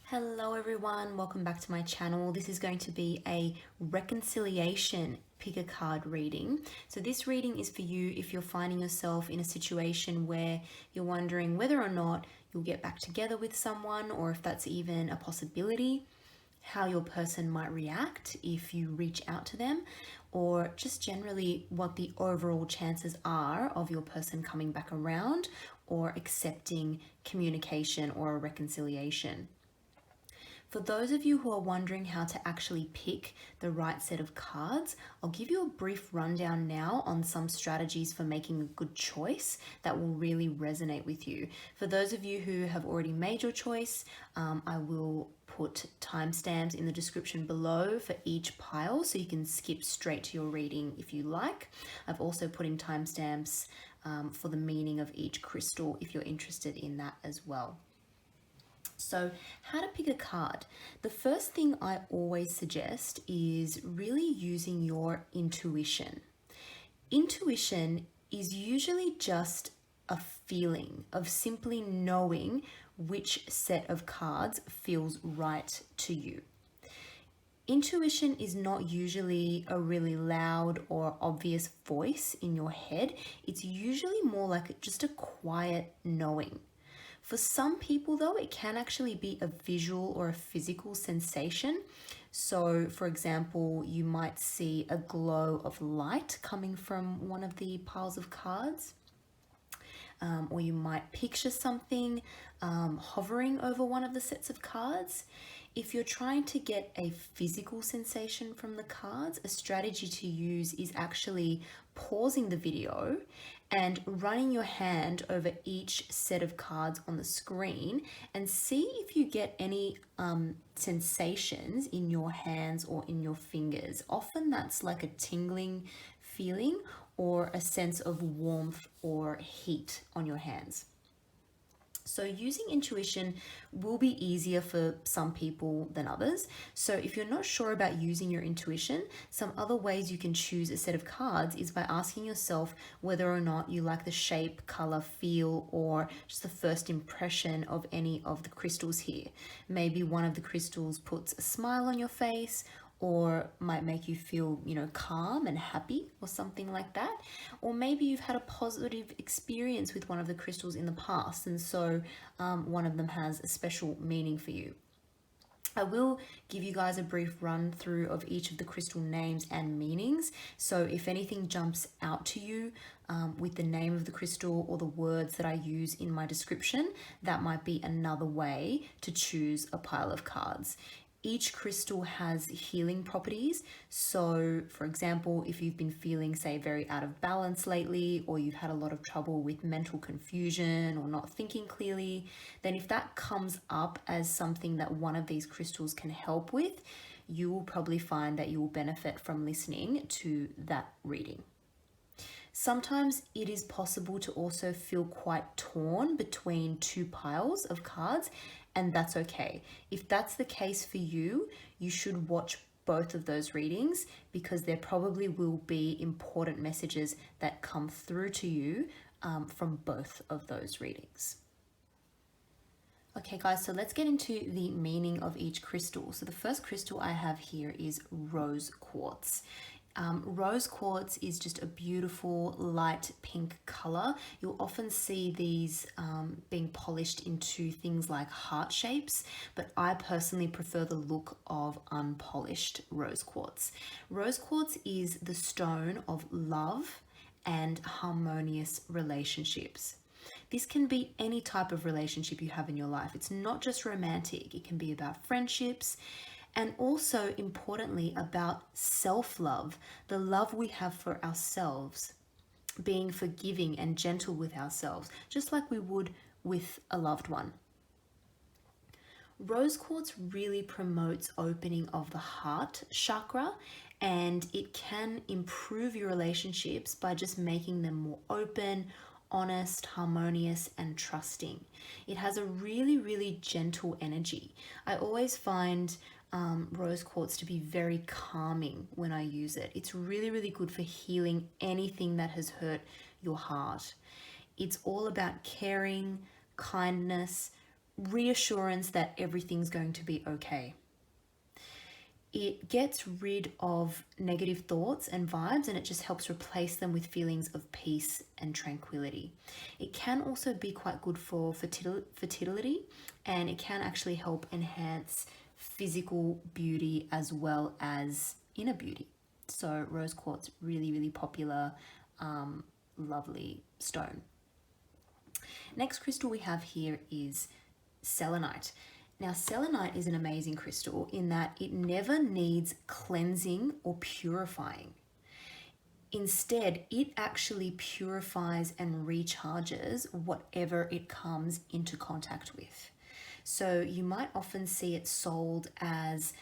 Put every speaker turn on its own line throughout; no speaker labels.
Hello everyone, welcome back to my channel. This is going to be a reconciliation pick a card reading. So this reading is for you if you're finding yourself in a situation where you're wondering whether or not you'll get back together with someone, or if that's even a possibility, how your person might react if you reach out to them, or just generally what the overall chances are of your person coming back around or accepting communication or a reconciliation. For those of you who are wondering how to actually pick the right set of cards, I'll give you a brief rundown now on some strategies for making a good choice that will really resonate with you. For those of you who have already made your choice, I will put timestamps in the description below for each pile so you can skip straight to your reading if you like. I've also put in timestamps for the meaning of each crystal if you're interested in that as well. So, how to pick a card. The first thing I always suggest is really using your intuition. Intuition is usually just a feeling of simply knowing which set of cards feels right to you. Intuition is not usually a really loud or obvious voice in your head. It's usually more like just a quiet knowing. For some people though, it can actually be a visual or a physical sensation. So for example, you might see a glow of light coming from one of the piles of cards. Or you might picture something hovering over one of the sets of cards. If you're trying to get a physical sensation from the cards, a strategy to use is actually pausing the video and running your hand over each set of cards on the screen and see if you get any sensations in your hands or in your fingers. Often that's like a tingling feeling or a sense of warmth or heat on your hands. So using intuition will be easier for some people than others. So if you're not sure about using your intuition, some other ways you can choose a set of cards is by asking yourself whether or not you like the shape, color, feel, or just the first impression of any of the crystals here. Maybe one of the crystals puts a smile on your face, or might make you feel, calm and happy or something like that. Or maybe you've had a positive experience with one of the crystals in the past, and so one of them has a special meaning for you. I will give you guys a brief run through of each of the crystal names and meanings. So if anything jumps out to you with the name of the crystal or the words that I use in my description, that might be another way to choose a pile of cards. Each crystal has healing properties. So for example, if you've been feeling, say, very out of balance lately, or you've had a lot of trouble with mental confusion or not thinking clearly, then if that comes up as something that one of these crystals can help with, you will probably find that you will benefit from listening to that reading. Sometimes it is possible to also feel quite torn between two piles of cards, and that's okay. If that's the case for you, you should watch both of those readings because there probably will be important messages that come through to you from both of those readings. Okay guys, so let's get into the meaning of each crystal. So the first crystal I have here is rose quartz. Rose quartz is just a beautiful light pink color. You'll often see these being polished into things like heart shapes, but I personally prefer the look of unpolished rose quartz. Rose quartz is the stone of love and harmonious relationships. This can be any type of relationship you have in your life. It's not just romantic. It can be about friendships, and also importantly about self-love, the love we have for ourselves, being forgiving and gentle with ourselves, just like we would with a loved one. Rose quartz really promotes opening of the heart chakra, and it can improve your relationships by just making them more open, honest, harmonious, and trusting. It has a really, really gentle energy. I always find rose quartz to be very calming when I use it. It's really, really good for healing anything that has hurt your heart. It's all about caring, kindness, reassurance that everything's going to be okay. It gets rid of negative thoughts and vibes, and it just helps replace them with feelings of peace and tranquility. It can also be quite good for fertility, and it can actually help enhance physical beauty as well as inner beauty. So rose quartz, really, really popular, lovely stone. Next crystal we have here is selenite. Now, selenite is an amazing crystal in that it never needs cleansing or purifying. Instead, it actually purifies and recharges whatever it comes into contact with. So you might often see it sold as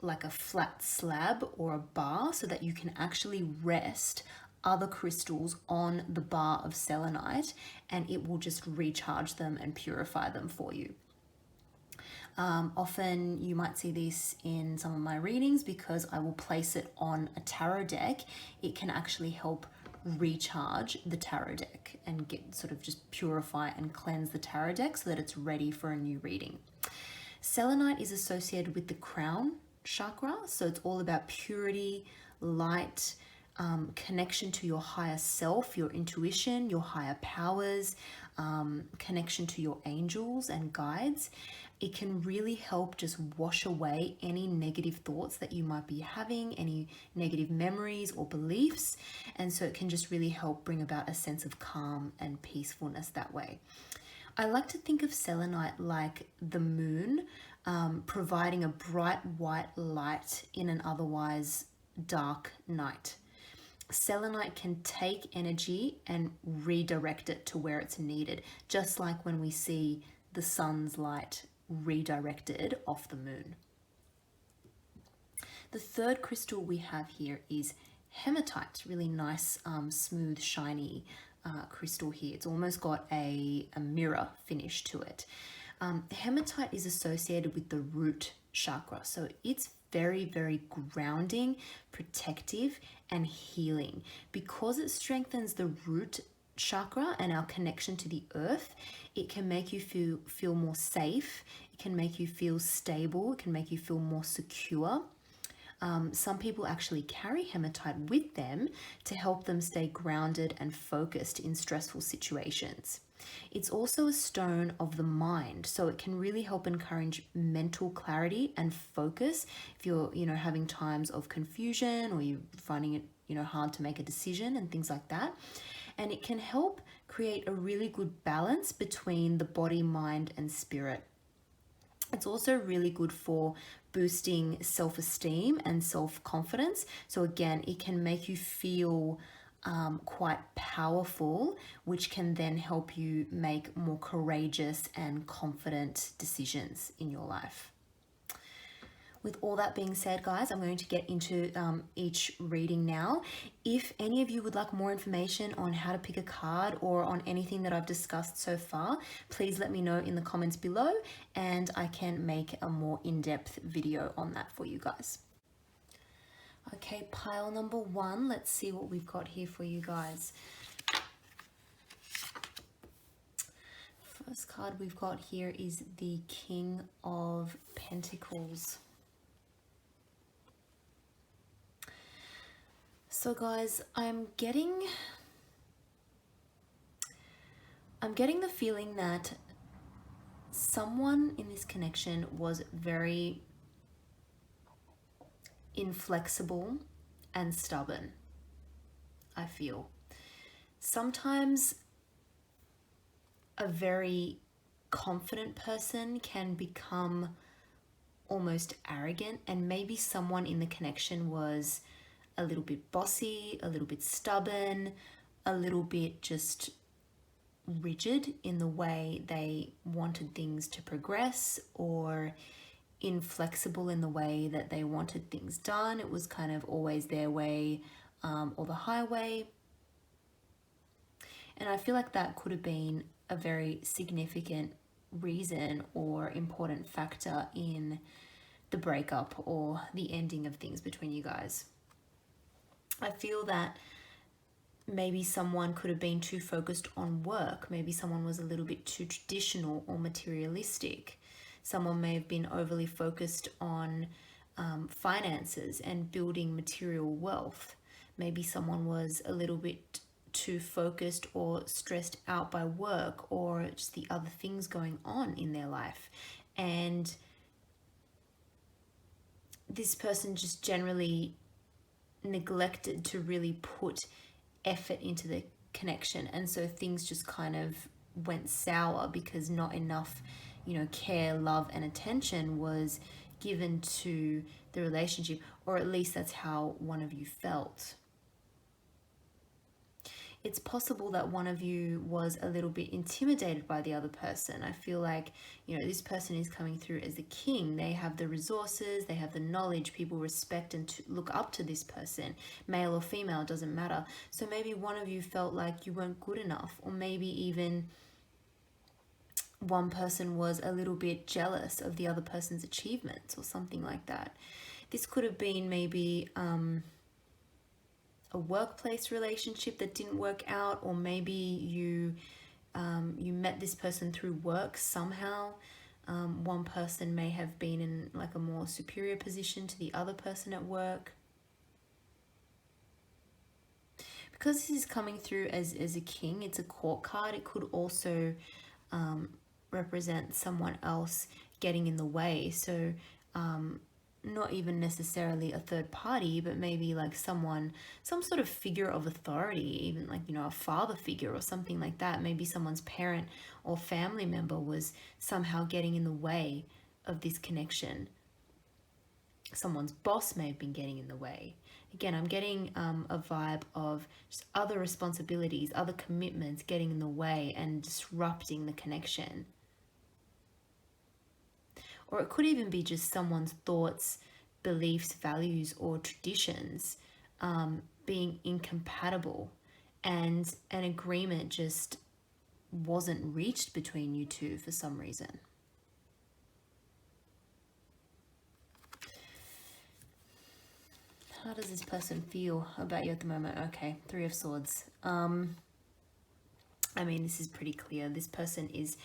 like a flat slab or a bar, so that you can actually rest other crystals on the bar of selenite and it will just recharge them and purify them for you. Often you might see this in some of my readings because I will place it on a tarot deck. It can actually help recharge the tarot deck and get sort of just purify and cleanse the tarot deck so that it's ready for a new reading. Selenite is associated with the crown chakra, so it's all about purity, light, connection to your higher self, your intuition, your higher powers, connection to your angels and guides. It can really help just wash away any negative thoughts that you might be having, any negative memories or beliefs. And so it can just really help bring about a sense of calm and peacefulness that way. I like to think of selenite like the moon, providing a bright white light in an otherwise dark night. Selenite can take energy and redirect it to where it's needed, just like when we see the sun's light redirected off the moon. The third crystal we have here is hematite. Really nice, smooth, shiny crystal here. It's almost got a mirror finish to it. Hematite is associated with the root chakra, so it's very, very grounding, protective, and healing. Because it strengthens the root chakra and our connection to the earth, it can make you feel more safe. It can make you feel stable. It can make you feel more secure. Some people actually carry hematite with them to help them stay grounded and focused in stressful situations. It's also a stone of the mind, so it can really help encourage mental clarity and focus if you're, having times of confusion or you're finding it, hard to make a decision and things like that. And it can help create a really good balance between the body, mind, and spirit. It's also really good for boosting self-esteem and self-confidence. So again, it can make you feel quite powerful, which can then help you make more courageous and confident decisions in your life. With all that being said, guys, I'm going to get into each reading now. If any of you would like more information on how to pick a card or on anything that I've discussed so far, please let me know in the comments below and I can make a more in-depth video on that for you guys. Okay, pile number one, let's see what we've got here for you guys. First card we've got here is the King of Pentacles. So guys, I'm getting the feeling that someone in this connection was very inflexible and stubborn, I feel. Sometimes a very confident person can become almost arrogant, and maybe someone in the connection was a little bit bossy, a little bit stubborn, a little bit just rigid in the way they wanted things to progress, or inflexible in the way that they wanted things done. It was kind of always their way or the highway. And I feel like that could have been a very significant reason or important factor in the breakup or the ending of things between you guys. I feel that Maybe someone could have been too focused on work. Maybe someone was a little bit too traditional or materialistic. Someone may have been overly focused on finances and building material wealth. Maybe someone was a little bit too focused or stressed out by work or just the other things going on in their life. And this person just generally neglected to really put effort into the connection, and so things just kind of went sour because not enough, care, love, and attention was given to the relationship, or at least that's how one of you felt. It's possible that one of you was a little bit intimidated by the other person. I feel like, this person is coming through as the king. They have the resources, they have the knowledge. People respect and look up to this person. Male or female, doesn't matter. So maybe one of you felt like you weren't good enough, or maybe even one person was a little bit jealous of the other person's achievements or something like that. This could have been maybe a workplace relationship that didn't work out, or maybe you met this person through work somehow. One person may have been in like a more superior position to the other person at work. Because this is coming through as a king, it's a court card. It could also represent someone else getting in the way. So not even necessarily a third party, but maybe like some sort of figure of authority, even like, a father figure or something like that. Maybe someone's parent or family member was somehow getting in the way of this connection. Someone's boss may have been getting in the way. Again, I'm getting a vibe of just other responsibilities, other commitments getting in the way and disrupting the connection. Or it could even be just someone's thoughts, beliefs, values, or traditions being incompatible, and an agreement just wasn't reached between you two for some reason. How does this person feel about you at the moment? Okay, 3 of Swords. This is pretty clear. This person is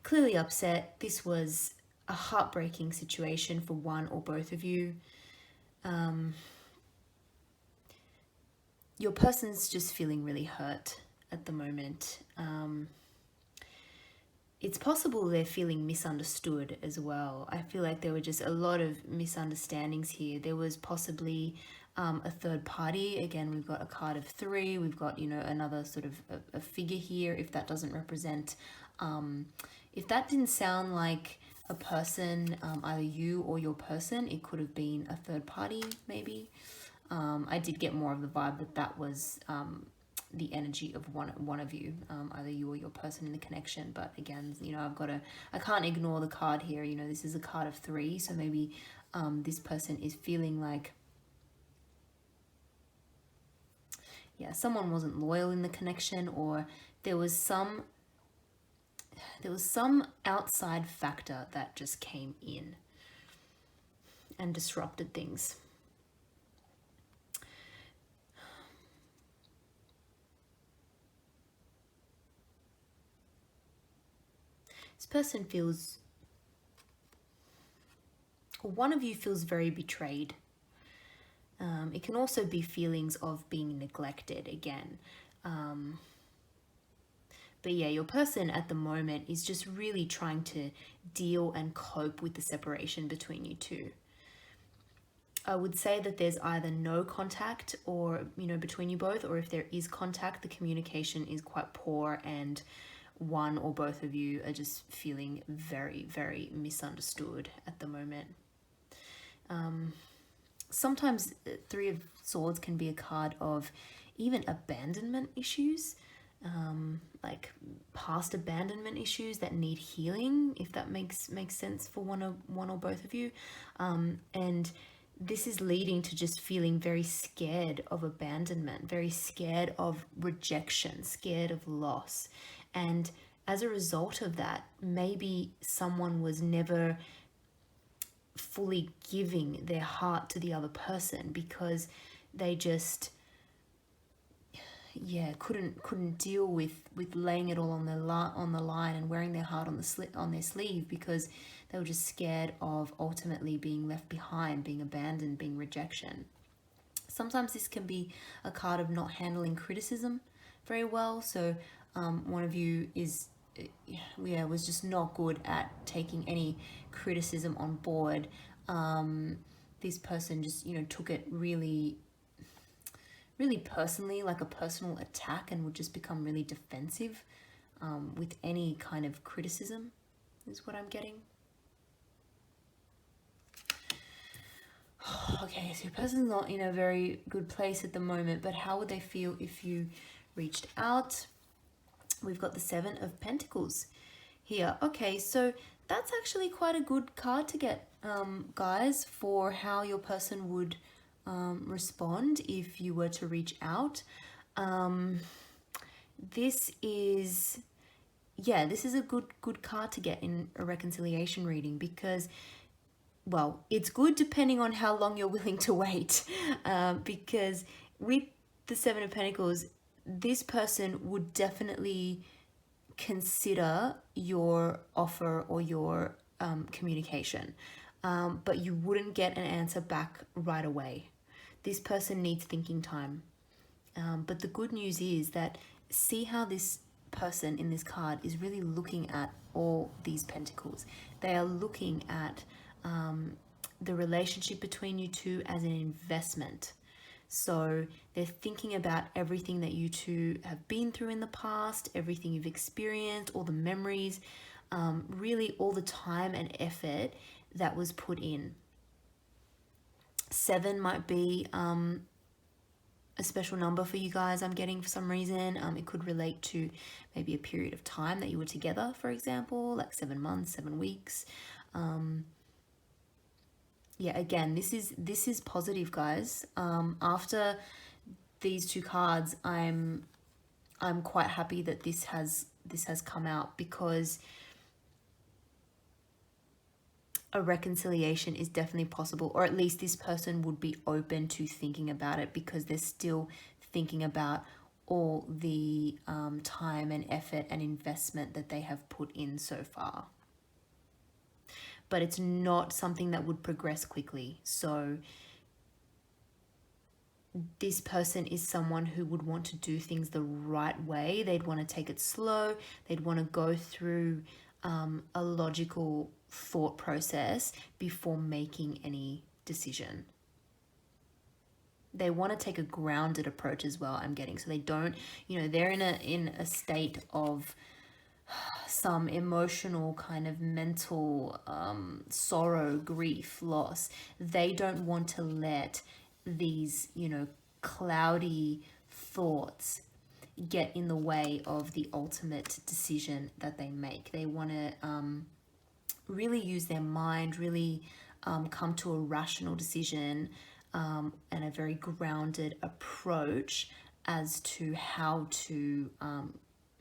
clearly upset. This was a heartbreaking situation for one or both of you. Your person's just feeling really hurt at the moment. It's possible they're feeling misunderstood as well. I feel like there were just a lot of misunderstandings here. There was possibly a third party. Again, we've got a card of 3. We've got, another sort of a figure here. If that doesn't represent, if that didn't sound like a person, either you or your person, it could have been a third party maybe. I did get more of the vibe that was the energy of one of you, either you or your person in the connection. But again, I can't ignore the card here. This is a card of 3, so maybe this person is feeling like, someone wasn't loyal in the connection, or there was some outside factor that just came in and disrupted things. This person feels, or one of you feels very betrayed. It can also be feelings of being neglected again. But your person at the moment is just really trying to deal and cope with the separation between you two. I would say that there's either no contact or, between you both, or if there is contact, the communication is quite poor and one or both of you are just feeling very, very misunderstood at the moment. Sometimes 3 of Swords can be a card of even abandonment issues, like past abandonment issues that need healing, if that makes sense for one or both of you. And this is leading to just feeling very scared of abandonment, very scared of rejection, scared of loss. And as a result of that, maybe someone was never fully giving their heart to the other person because they just, yeah, couldn't deal with laying it all on the line and wearing their heart on their sleeve, because they were just scared of ultimately being left behind, being abandoned, being rejection. Sometimes this can be a card of not handling criticism very well. So one of you was just not good at taking any criticism on board. This person just, took it really personally, like a personal attack, and would just become really defensive with any kind of criticism, is what I'm getting. Okay, so your person's not in a very good place at the moment, but how would they feel if you reached out? We've got the Seven of Pentacles here. Okay, so that's actually quite a good card to get, guys, for how your person would respond if you were to reach out. This is a good card to get in a reconciliation reading, because, well, it's good depending on how long you're willing to wait, because with the Seven of Pentacles, this person would definitely consider your offer or your communication, but you wouldn't get an answer back right away. This person needs thinking time. But the good news is that, see how this person in this card is really looking at all these pentacles. They are looking at the relationship between you two as an investment. So they're thinking about everything that you two have been through in the past, everything you've experienced, all the memories, really all the time and effort that was put in. 7 might be a special number for you guys, I'm getting, for some reason. It could relate to maybe a period of time that you were together, for example, like 7 months, 7 weeks. Yeah, again, this is positive, guys. After these two cards, I'm quite happy that this has come out, because a reconciliation is definitely possible, or at least this person would be open to thinking about it, because they're still thinking about all the time and effort and investment that they have put in so far. But it's not something that would progress quickly. So this person is someone who would want to do things the right way. They'd want to take it slow. They'd want to go through a logical thought process before making any decision. They want to take a grounded approach as well, I'm getting. So they don't, they're in a state of some emotional kind of mental sorrow, grief, loss. They don't want to let these, cloudy thoughts get in the way of the ultimate decision that they make. They want to really use their mind, really come to a rational decision and a very grounded approach as to how to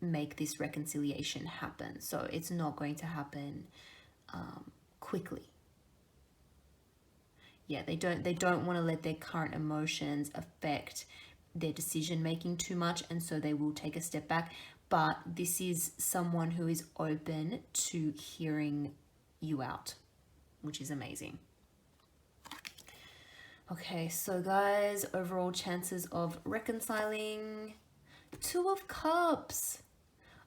make this reconciliation happen. So it's not going to happen quickly. Yeah, they don't want to let their current emotions affect their decision making too much, and so they will take a step back. But this is someone who is open to hearing you out, which is amazing. Okay, so guys, overall chances of reconciling. 2 of Cups.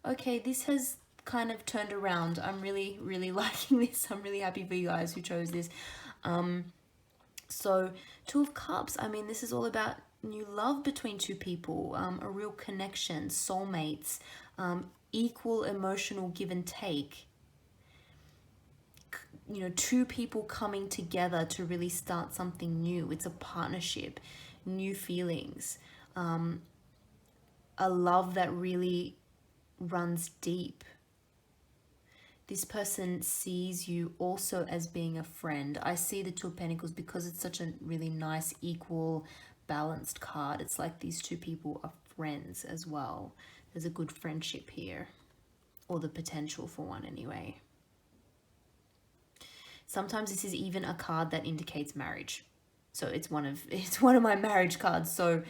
Okay, this has kind of turned around. I'm really, really liking this. I'm really happy for you guys who chose this. So 2 of Cups, I mean, this is all about new love between 2 people, a real connection, soulmates, equal emotional give and take. 2 people coming together to really start something new. It's a partnership, new feelings, a love that really runs deep. This person sees you also as being a friend. I see the 2 of Pentacles because it's such a really nice, equal, balanced card. It's like these 2 people are friends as well. There's a good friendship here, or the potential for one anyway. Sometimes this is even a card that indicates marriage. So it's one of my marriage cards. So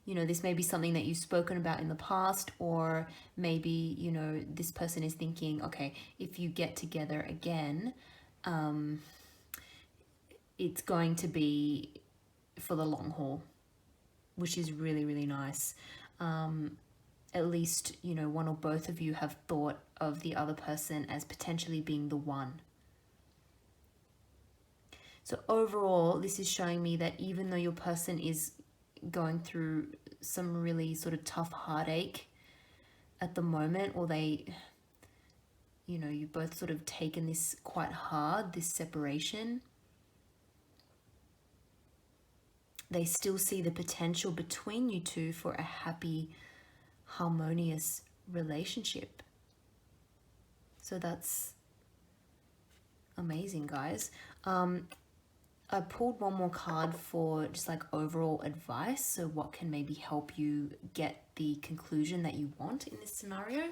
you know, this may be something that you've spoken about in the past, or maybe, you know, this person is thinking, okay, if you get together again, it's going to be for the long haul, which is really, really nice. At least, you know, one or both of you have thought of the other person as potentially being the one. So overall, this is showing me that even though your person is going through some really sort of tough heartache at the moment, or they, you know, you've both sort of taken this quite hard, this separation, they still see the potential between you two for a happy, harmonious relationship. So that's amazing, guys. I pulled one more card for just like overall advice. So what can maybe help you get the conclusion that you want in this scenario?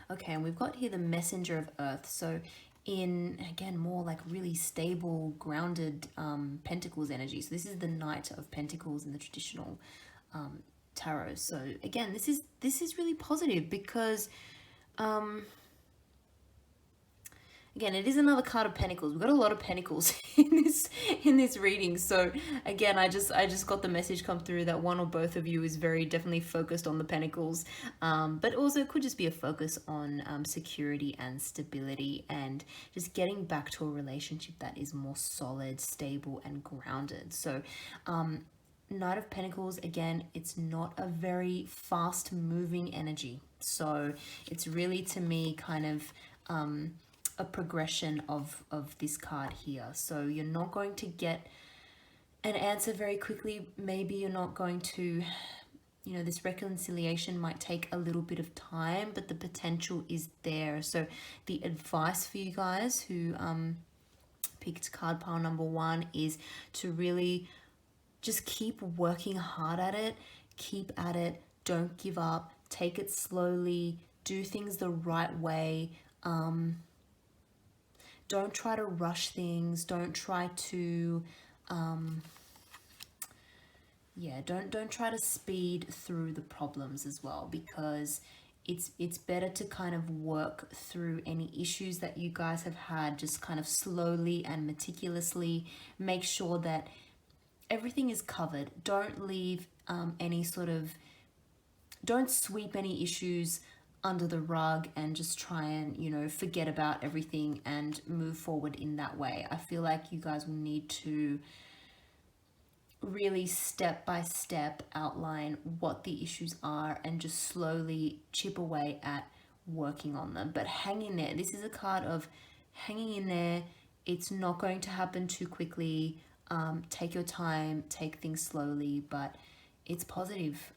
Okay, and we've got here the Messenger of Earth. So in, again, more like really stable, grounded Pentacles energy. So this is the Knight of Pentacles in the traditional tarot. So again, this is really positive because again, it is another card of Pentacles. We've got a lot of Pentacles in this reading. So again, I just got the message come through that one or both of you is very definitely focused on the Pentacles, but also it could just be a focus on security and stability and just getting back to a relationship that is more solid, stable, and grounded. So Knight of Pentacles, again, it's not a very fast moving energy. So it's really, to me, kind of a progression of this card here. So you're not going to get an answer very quickly. Maybe you're not going to, you know, this reconciliation might take a little bit of time, but the potential is there. So the advice for you guys who picked card pile number 1 is to really just keep working hard at it, keep at it, don't give up, take it slowly, do things the right way. Don't try to rush things. Don't try to, don't try to speed through the problems as well, because it's better to kind of work through any issues that you guys have had, just kind of slowly and meticulously. Make sure that everything is covered. Don't leave don't sweep any issues under the rug and just try and, you know, forget about everything and move forward in that way. I feel like you guys will need to really step by step outline what the issues are and just slowly chip away at working on them. But hang in there. This is a card of hanging in there. It's not going to happen too quickly. Take your time, take things slowly, but it's positive.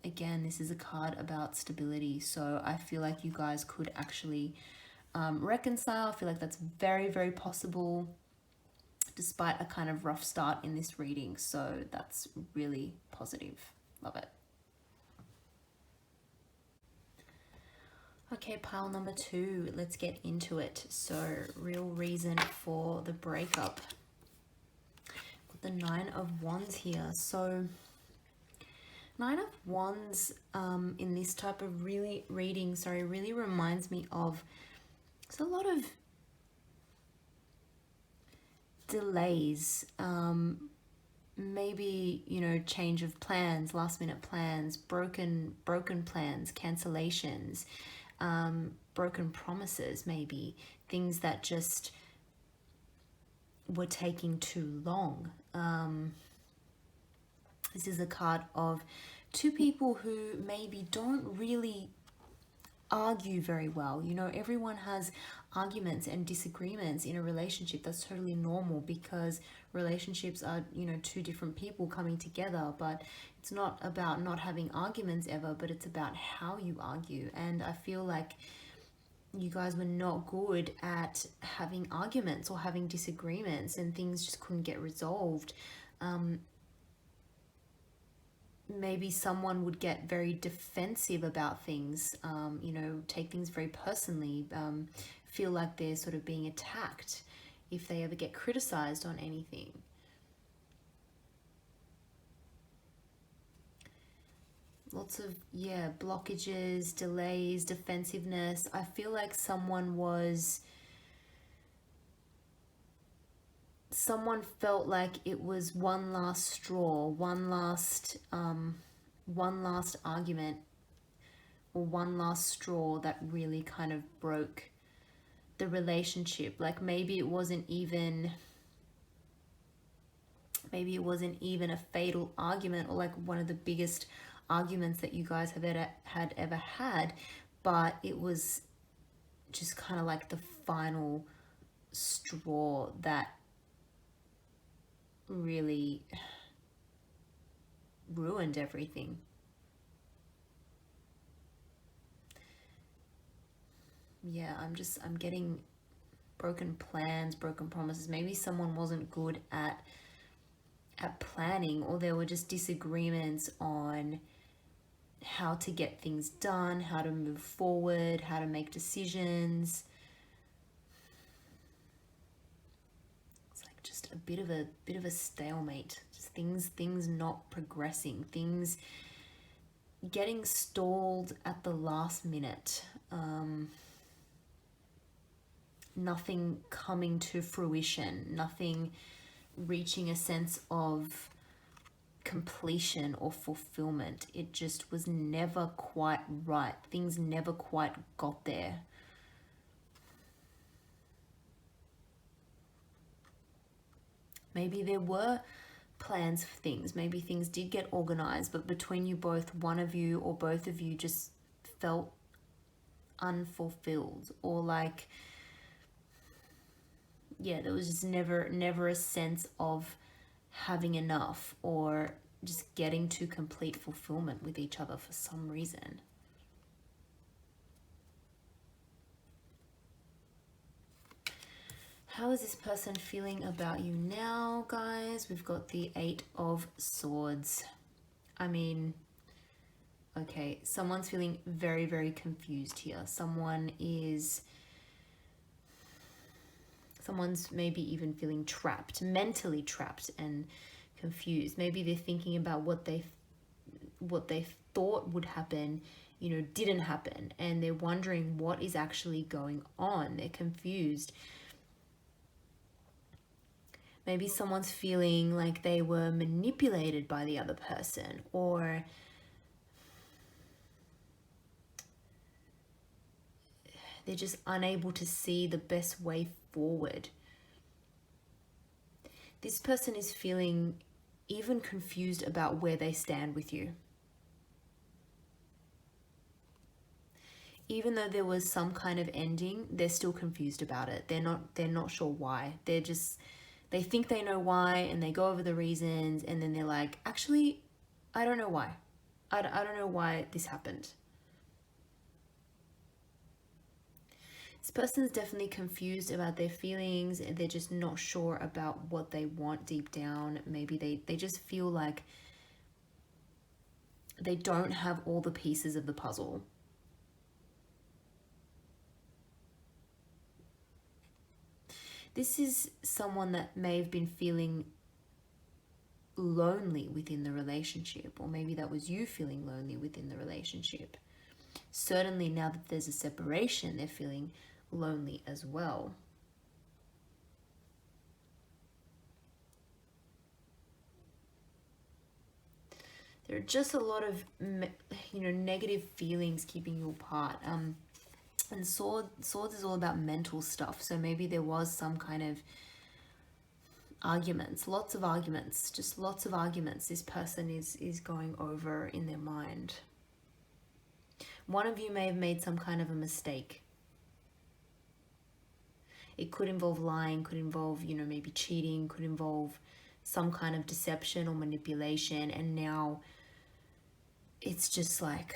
Again, this is a card about stability, so I feel like you guys could actually reconcile. I feel like that's very, very possible, despite a kind of rough start in this reading. So that's really positive. Love it. Okay, pile number 2. Let's get into it. So, real reason for the breakup. Got the 9 of Wands here. So 9 of Wands in this type of really reminds me of, it's a lot of delays, maybe, you know, change of plans, last minute plans, broken plans, cancellations, broken promises, maybe things that just were taking too long. This is a card of 2 people who maybe don't really argue very well. You know, everyone has arguments and disagreements in a relationship. That's totally normal, because relationships are, you know, 2 different people coming together. But it's not about not having arguments ever, but it's about how you argue. And I feel like you guys were not good at having arguments or having disagreements, and things just couldn't get resolved. Maybe someone would get very defensive about things, you know, take things very personally, feel like they're sort of being attacked if they ever get criticized on anything. Lots of, yeah, blockages, delays, defensiveness. I feel like someone felt like it was one last straw, one last argument, or one last straw that really kind of broke the relationship. Like maybe it wasn't even a fatal argument, or like one of the biggest arguments that you guys have ever had, but it was just kind of like the final straw that really ruined everything. Yeah, I'm getting broken plans, broken promises. Maybe someone wasn't good at planning, or there were just disagreements on how to get things done, how to move forward, how to make decisions. It's like just a bit of a stalemate. Just things not progressing, things getting stalled at the last minute. Nothing coming to fruition, nothing reaching a sense of completion or fulfillment. It just was never quite right. Things never quite got there. Maybe there were plans for things. Maybe things did get organized, but between you both, one of you or both of you just felt unfulfilled, or like, yeah, there was just never a sense of having enough, or just getting to complete fulfillment with each other for some reason. How is this person feeling about you now, guys? We've got the 8 of Swords. I mean, okay, someone's feeling very, very confused here. Someone's maybe even feeling trapped, mentally trapped and confused. Maybe they're thinking about what they thought would happen, didn't happen, and they're wondering what is actually going on. They're confused. Maybe someone's feeling like they were manipulated by the other person, or they're just unable to see the best way forward. This person is feeling even confused about where they stand with you. Even though there was some kind of ending, they're still confused about it. They're not sure why. They think they know why, and they go over the reasons, and then they're like, actually, I don't know why. I don't know why this happened. This person's definitely confused about their feelings, and they're just not sure about what they want deep down. Maybe they just feel like they don't have all the pieces of the puzzle. This is someone that may have been feeling lonely within the relationship, or maybe that was you feeling lonely within the relationship. Certainly now that there's a separation, they're feeling lonely as well. There are just a lot of negative feelings keeping you apart. And swords is all about mental stuff. So maybe there was some kind of arguments, lots of arguments, just lots of arguments this person is going over in their mind. One of you may have made some kind of a mistake. It could involve lying, could involve, maybe cheating, could involve some kind of deception or manipulation. And now it's just like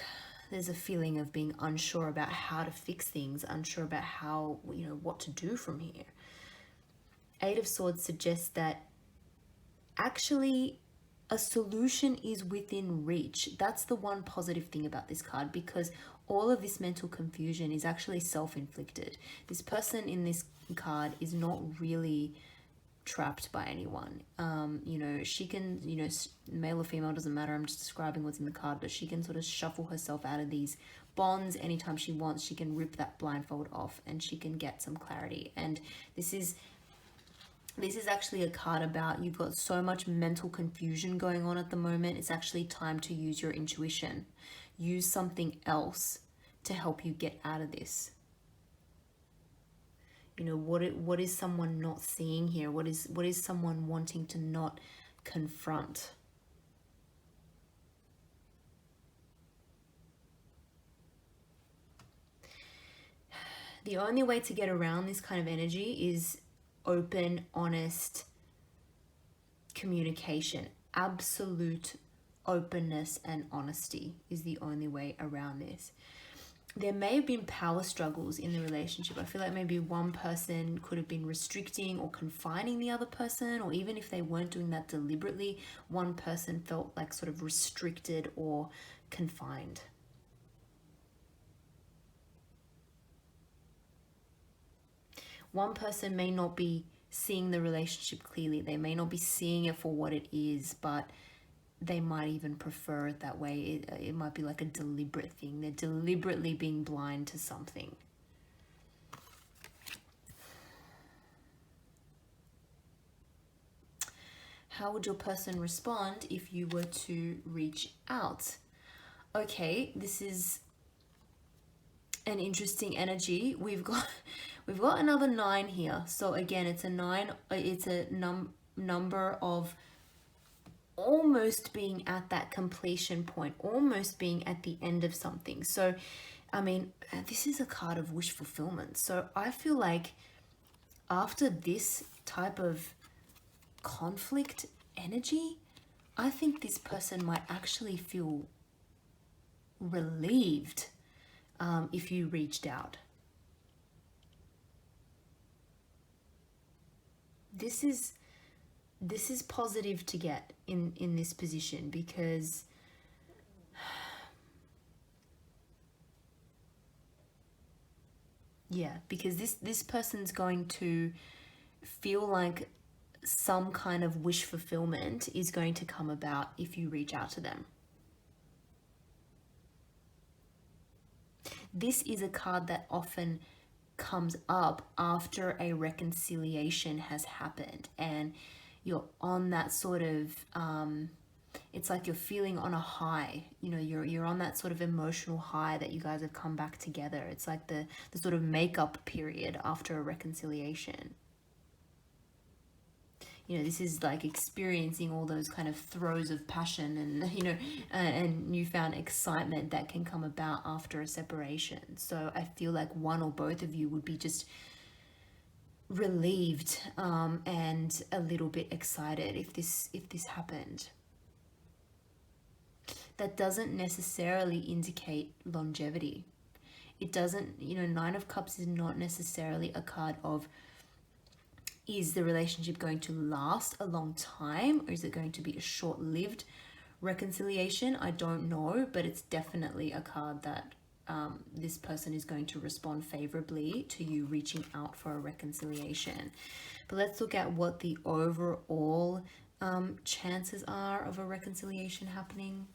there's a feeling of being unsure about how to fix things, unsure about how, what to do from here. 8 of Swords suggests that actually a solution is within reach. That's the one positive thing about this card, because all of this mental confusion is actually self-inflicted. This person in this card is not really trapped by anyone. You know, she can, you know, male or female, doesn't matter. I'm just describing what's in the card, but she can sort of shuffle herself out of these bonds anytime she wants. She can rip that blindfold off and she can get some clarity. And this is actually a card about, you've got so much mental confusion going on at the moment. It's actually time to use your intuition. Use something else to help you get out of this. You know, what is someone not seeing here? What is someone wanting to not confront? The only way to get around this kind of energy is open, honest communication. Absolute openness and honesty is the only way around this. There may have been power struggles in the relationship. I feel like maybe one person could have been restricting or confining the other person, or even if they weren't doing that deliberately, one person felt like sort of restricted or confined. One person may not be seeing the relationship clearly. They may not be seeing it for what it is, but they might even prefer it that way. It might be like a deliberate thing. They're deliberately being blind to something. How would your person respond if you were to reach out? Okay, this is an interesting energy. We've got another 9 here. So again, it's a 9. It's a number of almost being at that completion point, almost being at the end of something. So, I mean, this is a card of wish fulfillment. So I feel like after this type of conflict energy, I think this person might actually feel relieved if you reached out. This is positive to get in this position, because because this person's going to feel like some kind of wish fulfillment is going to come about if you reach out to them. This is a card that often comes up after a reconciliation has happened and you're on that sort of it's like you're feeling on a high. You know, you're on that sort of emotional high that you guys have come back together. It's like the sort of makeup period after a reconciliation. You know, this is like experiencing all those kind of throes of passion and, you know, and newfound excitement that can come about after a separation. So I feel like one or both of you would be just relieved and a little bit excited if this happened. That doesn't necessarily indicate longevity. It doesn't, you know, 9 of Cups is not necessarily a card of, is the relationship going to last a long time, or is it going to be a short-lived reconciliation? I don't know, but it's definitely a card that this person is going to respond favorably to you reaching out for a reconciliation. But let's look at what the overall chances are of a reconciliation happening.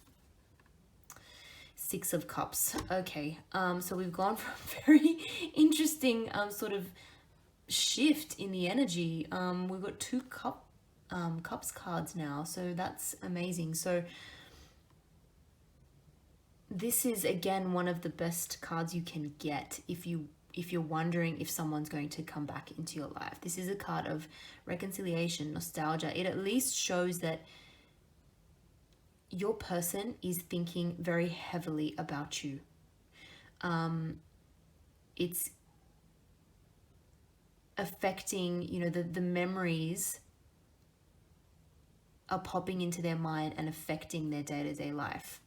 6 of Cups. Okay, so we've gone from very interesting sort of shift in the energy. We've got 2 cups cards now, so that's amazing. So this is again one of the best cards you can get if you're wondering if someone's going to come back into your life. This is a card of reconciliation, nostalgia. It at least shows that your person is thinking very heavily about you. It's affecting, you know, the memories are popping into their mind and affecting their day-to-day life.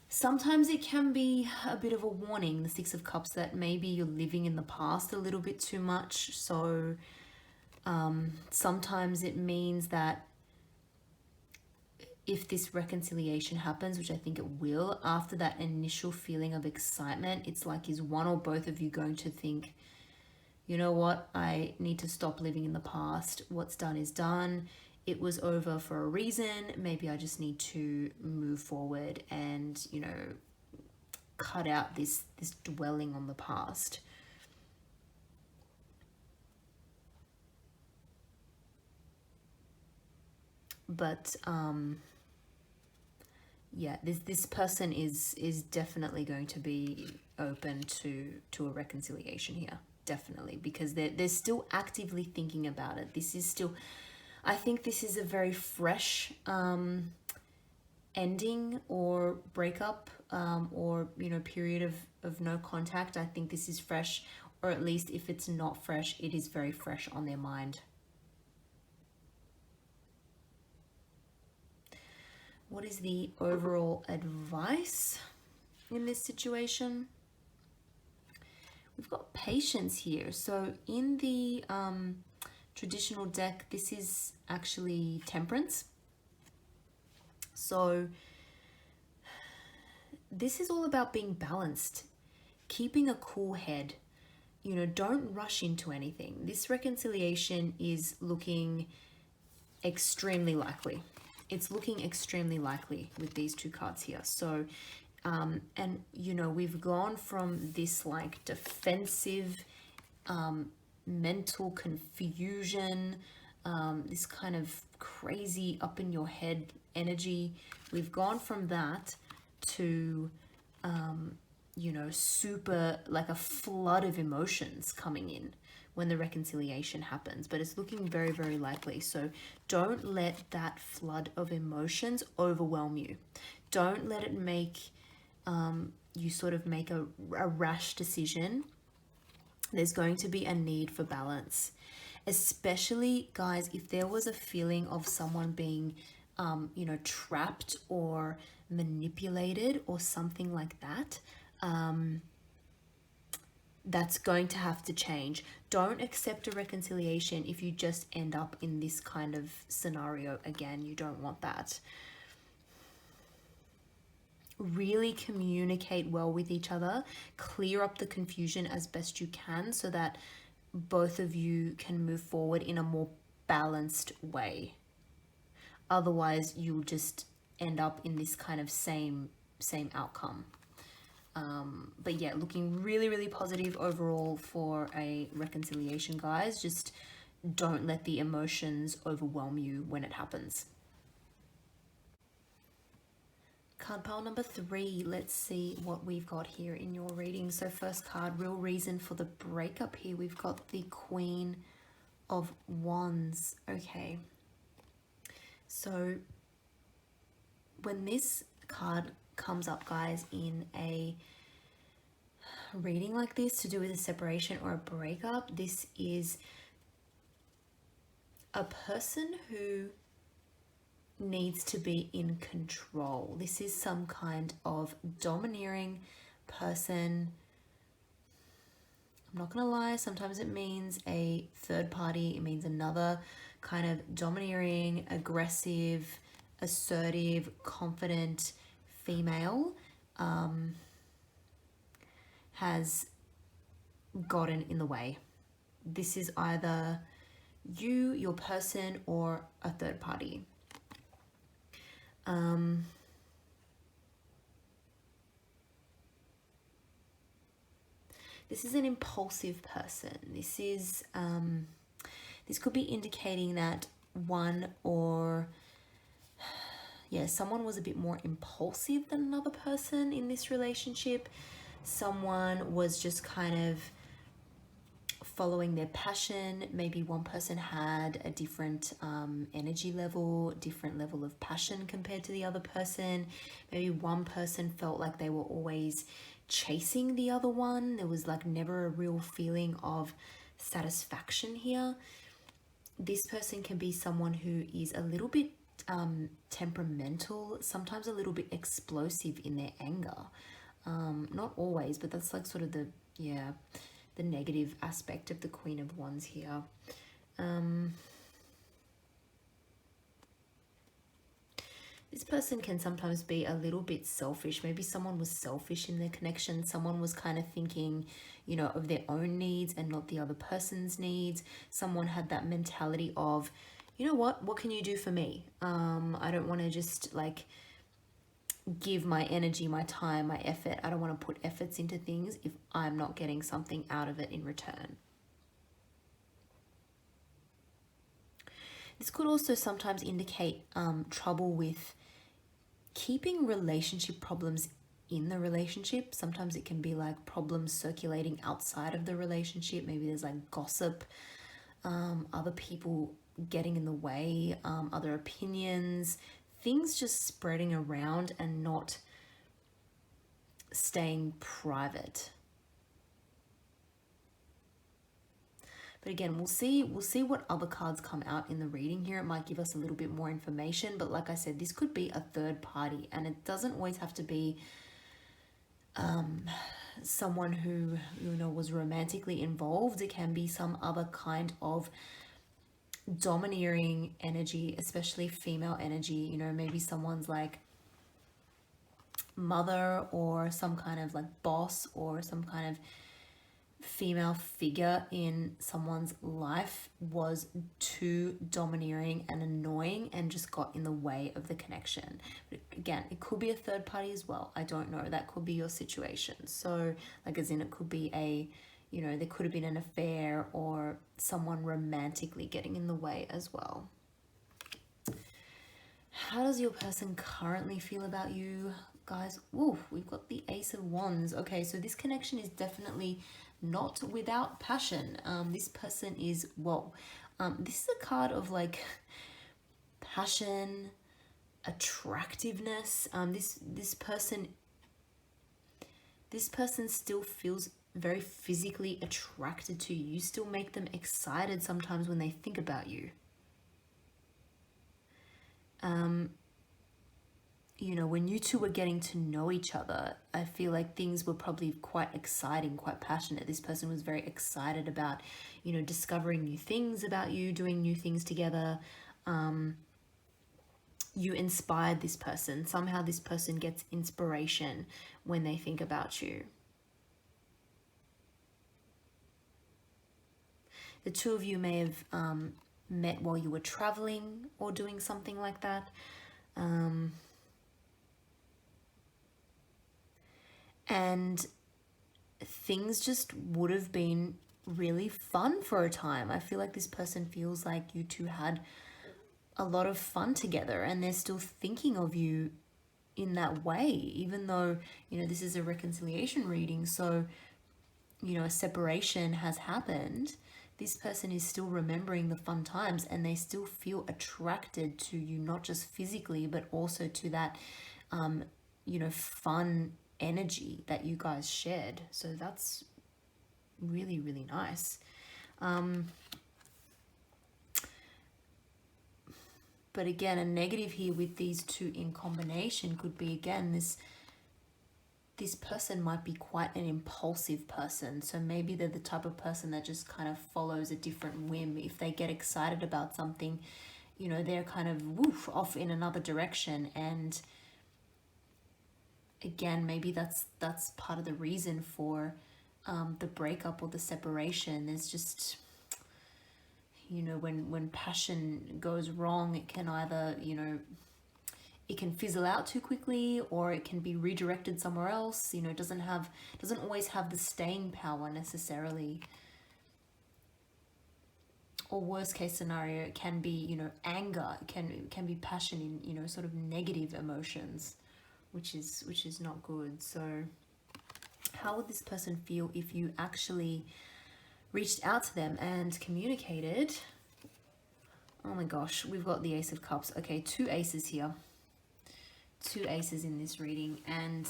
Sometimes it can be a bit of a warning, the 6 of Cups, that maybe you're living in the past a little bit too much. So sometimes it means that if this reconciliation happens, which I think it will, after that initial feeling of excitement, it's like, is one or both of you going to think, you know what, I need to stop living in the past. What's done is done. It was over for a reason. Maybe I just need to move forward and, you know, cut out this dwelling on the past. But yeah, this person is definitely going to be open to a reconciliation here, definitely, because they're still actively thinking about it. This is still, I think this is a very fresh ending or breakup, or, you know, period of no contact. I think this is fresh, or at least if it's not fresh, it is very fresh on their mind. What is the overall advice in this situation? We've got patience here. So in the traditional deck, this is actually temperance. So this is all about being balanced, keeping a cool head. You know, don't rush into anything. This reconciliation is looking extremely likely. It's looking extremely likely with these two cards here. So, and you know, we've gone from this like defensive, mental confusion, this kind of crazy up in your head energy. We've gone from that to, you know, super like a flood of emotions coming in when the reconciliation happens, but it's looking very, very likely. So don't let that flood of emotions overwhelm you. Don't let it make you sort of make a rash decision. There's going to be a need for balance, especially, guys, if there was a feeling of someone being you know, trapped or manipulated or something like that. That's going to have to change. Don't accept a reconciliation if you just end up in this kind of scenario again. You don't want that. Really communicate well with each other. Clear up the confusion as best you can so that both of you can move forward in a more balanced way. Otherwise, you'll just end up in this kind of same outcome. But yeah, looking really, really positive overall for a reconciliation, guys. Just don't let the emotions overwhelm you when it happens. Card pile number 3. Let's see what we've got here in your reading. So first card, real reason for the breakup here. We've got the Queen of Wands. Okay. So when this card comes up, guys, in a reading like this to do with a separation or a breakup, this is a person who needs to be in control. This is some kind of domineering person. I'm not gonna lie, sometimes it means a third party. It means another kind of domineering, aggressive, assertive, confident female has gotten in the way. This is either you, your person, or a third party. This is an impulsive person. This is this could be indicating that someone was a bit more impulsive than another person in this relationship. Someone was just kind of following their passion. Maybe one person had a different energy level, different level of passion compared to the other person. Maybe one person felt like they were always chasing the other one. There was like never a real feeling of satisfaction here. This person can be someone who is a little bit temperamental, sometimes a little bit explosive in their anger. Not always, but that's like sort of the negative aspect of the Queen of Wands here. This person can sometimes be a little bit selfish. Maybe someone was selfish in their connection. Someone was kind of thinking, you know, of their own needs and not the other person's needs. Someone had that mentality of, you know what can you do for me? I don't want to just like give my energy, my time, my effort. I don't want to put efforts into things if I'm not getting something out of it in return. This could also sometimes indicate trouble with keeping relationship problems in the relationship. Sometimes it can be like problems circulating outside of the relationship. Maybe there's like gossip, other people getting in the way, other opinions, things just spreading around and not staying private. But again, we'll see what other cards come out in the reading here. It might give us a little bit more information, but like I said, this could be a third party, and it doesn't always have to be someone who, you know, was romantically involved. It can be some other kind of domineering energy, especially female energy. You know, maybe someone's like mother or some kind of like boss or some kind of female figure in someone's life was too domineering and annoying and just got in the way of the connection. But again, it could be a third party as well. I don't know. That could be your situation. So like, as in, it could be a, you know, there could have been an affair or someone romantically getting in the way as well. How does your person currently feel about you, guys? Ooh, we've got the Ace of Wands. Okay, so this connection is definitely not without passion. This person is, whoa, this is a card of like passion, attractiveness. This person still feels very physically attracted to you. You still make them excited sometimes when they think about you. You know, when you two were getting to know each other, I feel like things were probably quite exciting, quite passionate. This person was very excited about, you know, discovering new things about you, doing new things together. You inspired this person. Somehow this person gets inspiration when they think about you. The two of you may have met while you were traveling or doing something like that. And things just would have been really fun for a time. I feel like this person feels like you two had a lot of fun together and they're still thinking of you in that way, even though, you know, this is a reconciliation reading. So, you know, a separation has happened. This person is still remembering the fun times and they still feel attracted to you, not just physically, but also to that, you know, fun energy that you guys shared. So that's really, really nice. But again, a negative here with these two in combination could be, again, this person might be quite an impulsive person. So maybe they're the type of person that just kind of follows a different whim. If they get excited about something, you know, they're kind of woof off in another direction. And again, maybe that's part of the reason for the breakup or the separation. There's just, you know, when passion goes wrong, it can either, you know, it can fizzle out too quickly or it can be redirected somewhere else. You know, it doesn't always have the staying power necessarily. Or worst case scenario, it can be, you know, anger. It can be passion in, you know, sort of negative emotions, which is not good. So how would this person feel if you actually reached out to them and communicated? Oh my gosh, we've got the Ace of Cups. Okay, two aces here. Two aces in this reading. And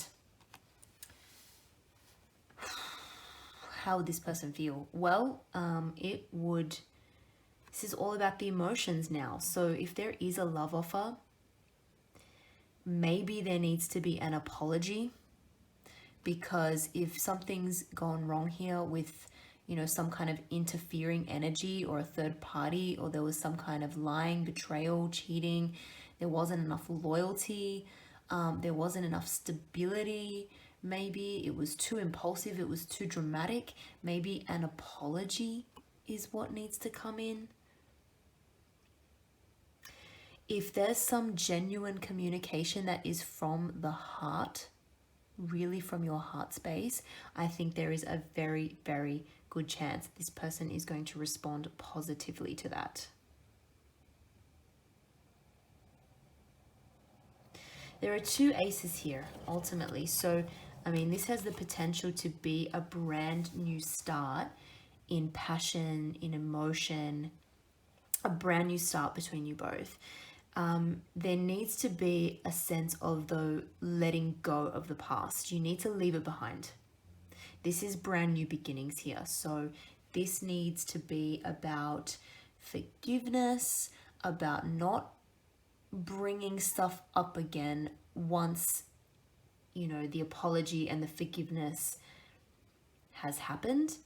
how would this person feel? Well, it would, this is all about the emotions now. So if there is a love offer, maybe there needs to be an apology, because if something's gone wrong here with, you know, some kind of interfering energy or a third party, or there was some kind of lying, betrayal, cheating, there wasn't enough loyalty, there wasn't enough stability. Maybe it was too impulsive, it was too dramatic. Maybe an apology is what needs to come in. If there's some genuine communication that is from the heart, really from your heart space, I think there is a very, very good chance this person is going to respond positively to that. There are two aces here, ultimately. So, I mean, this has the potential to be a brand new start in passion, in emotion, a brand new start between you both. There needs to be a sense of the letting go of the past. You need to leave it behind. This is brand new beginnings here. So this needs to be about forgiveness, about not bringing stuff up again once, you know, the apology and the forgiveness has happened.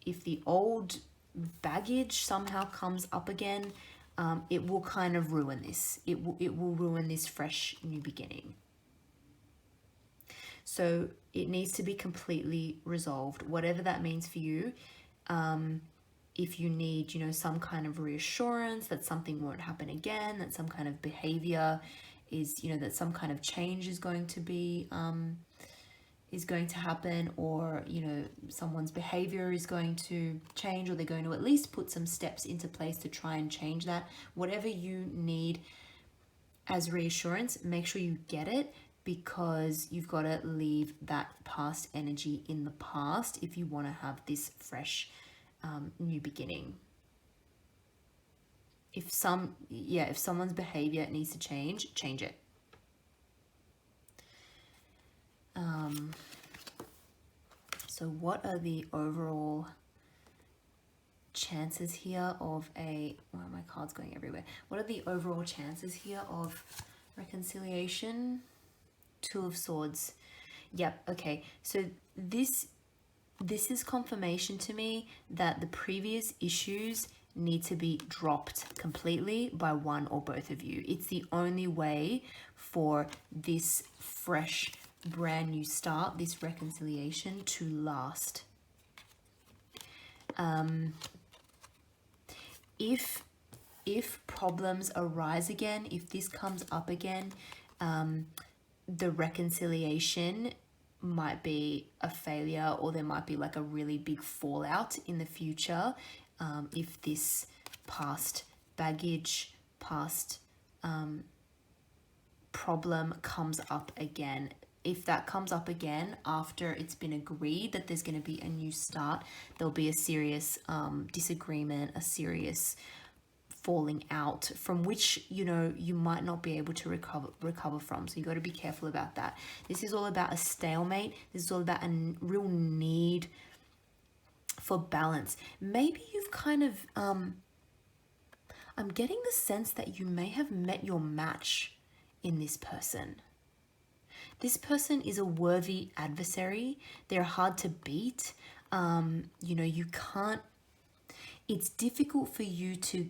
If the old baggage somehow comes up again, it will kind of ruin this. It will ruin this fresh new beginning. So it needs to be completely resolved, whatever that means for you. If you need, you know, some kind of reassurance that something won't happen again, that some kind of behavior is, you know, that some kind of change is going to be, is going to happen, or, you know, someone's behavior is going to change, or they're going to at least put some steps into place to try and change that. Whatever you need as reassurance, make sure you get it, because you've got to leave that past energy in the past if you want to have this fresh new beginning. If someone's behavior needs to change it. So what are the overall chances here of why are my cards going everywhere? What are the overall chances here of reconciliation? Two of Swords. Yep, okay. So this is confirmation to me that the previous issues need to be dropped completely by one or both of you. It's the only way for this fresh, brand new start, this reconciliation to last. If problems arise again, if this comes up again, the reconciliation might be a failure, or there might be like a really big fallout in the future if this past baggage, past problem comes up again. If that comes up again after it's been agreed that there's going to be a new start, there'll be a serious disagreement, a serious falling out from which, you know, you might not be able to recover from. So you got to be careful about that. This is all about a stalemate. This is all about a real need for balance. Maybe you've kind of I'm getting the sense that you may have met your match in this person. This person is a worthy adversary. They're hard to beat. You know, you can't, it's difficult for you to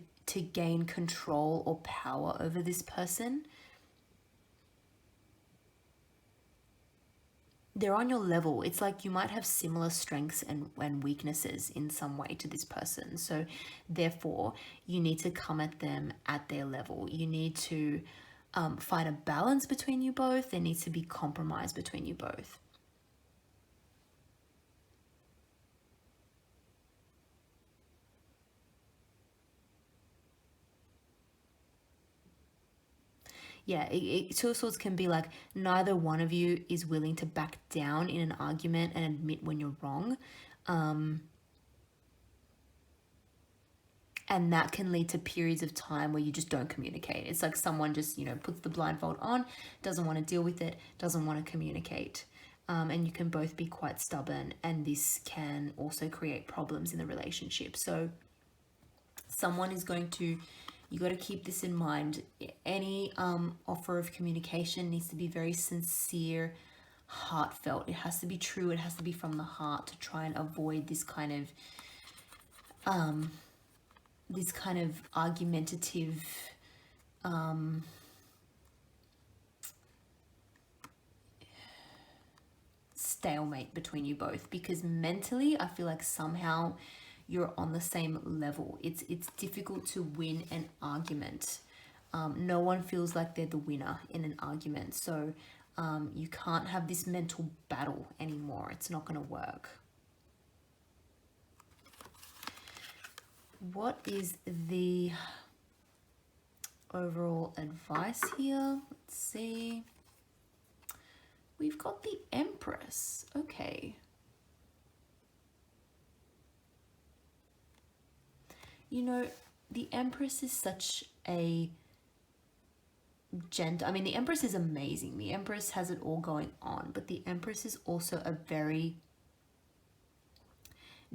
gain control or power over this person. They're on your level. It's like you might have similar strengths and weaknesses in some way to this person. So therefore, you need to come at them at their level. You need to find a balance between you both. There needs to be compromise between you both. Yeah, Two of Swords can be like neither one of you is willing to back down in an argument and admit when you're wrong. And that can lead to periods of time where you just don't communicate. It's like someone just, you know, puts the blindfold on, doesn't want to deal with it, doesn't want to communicate. And you can both be quite stubborn, and this can also create problems in the relationship. So someone is going to, you got to keep this in mind. Any offer of communication needs to be very sincere, heartfelt. It has to be true. It has to be from the heart to try and avoid this kind of this kind of argumentative stalemate between you both, because mentally I feel like somehow you're on the same level. It's difficult to win an argument. No one feels like they're the winner in an argument, so you can't have this mental battle anymore. It's not going to work. What is the overall advice here? Let's see. We've got the Empress. Okay. You know, the Empress is such a gentle... I mean, the Empress is amazing. The Empress has it all going on. But the Empress is also a very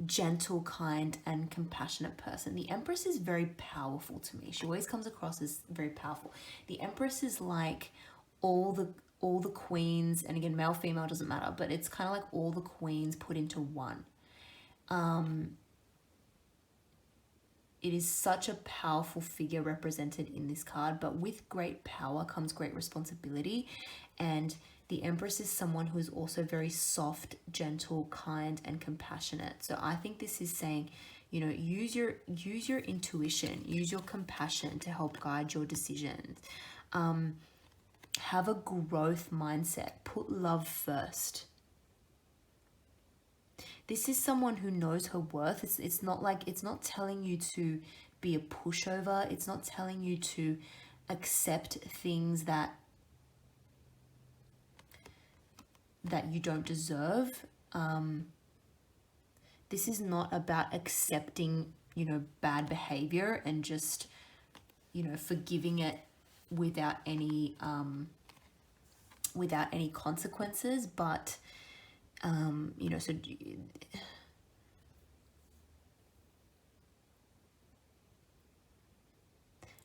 gentle, kind, and compassionate person. The Empress is very powerful to me. She always comes across as very powerful. The Empress is like all the queens, and again, male, female, doesn't matter, but it's kind of like all the queens put into one. It is such a powerful figure represented in this card, but with great power comes great responsibility. And the Empress is someone who is also very soft, gentle, kind, and compassionate. So I think this is saying, you know, use your intuition, use your compassion to help guide your decisions. Have a growth mindset. Put love first. This is someone who knows her worth. It's not telling you to be a pushover. It's not telling you to accept things that you don't deserve. This is not about accepting, you know, bad behavior and just, you know, forgiving it without any consequences, but you know, so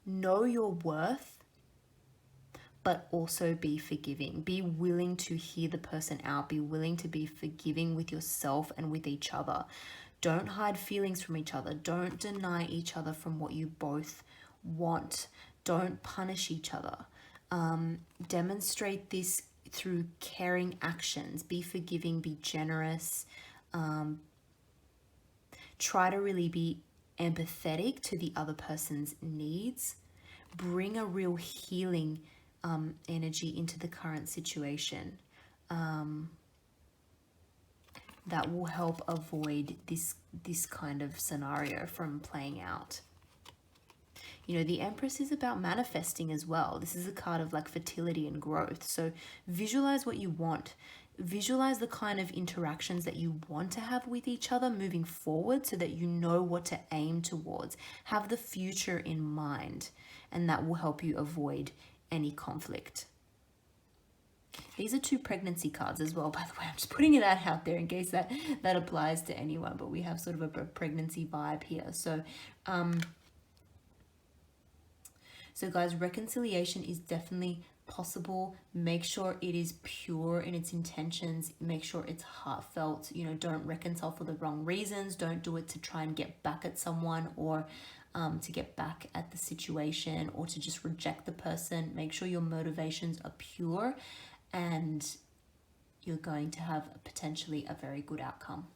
know your worth, but also be forgiving. Be willing to hear the person out. Be willing to be forgiving with yourself and with each other. Don't hide feelings from each other. Don't deny each other from what you both want. Don't punish each other. Demonstrate this through caring actions. Be forgiving, be generous. Try to really be empathetic to the other person's needs. Bring a real healing energy into the current situation. That will help avoid this kind of scenario from playing out. You know, the Empress is about manifesting as well. This is a card of like fertility and growth. So visualize what you want. Visualize the kind of interactions that you want to have with each other moving forward so that you know what to aim towards. Have the future in mind, and that will help you avoid any conflict. These are 2 pregnancy cards as well, by the way. I'm just putting it out there in case that applies to anyone, but we have sort of a pregnancy vibe here. So, so guys, reconciliation is definitely possible. Make sure it is pure in its intentions. Make sure it's heartfelt. You know, don't reconcile for the wrong reasons. Don't do it to try and get back at someone, or to get back at the situation, or to just reject the person. Make sure your motivations are pure, and you're going to have potentially a very good outcome.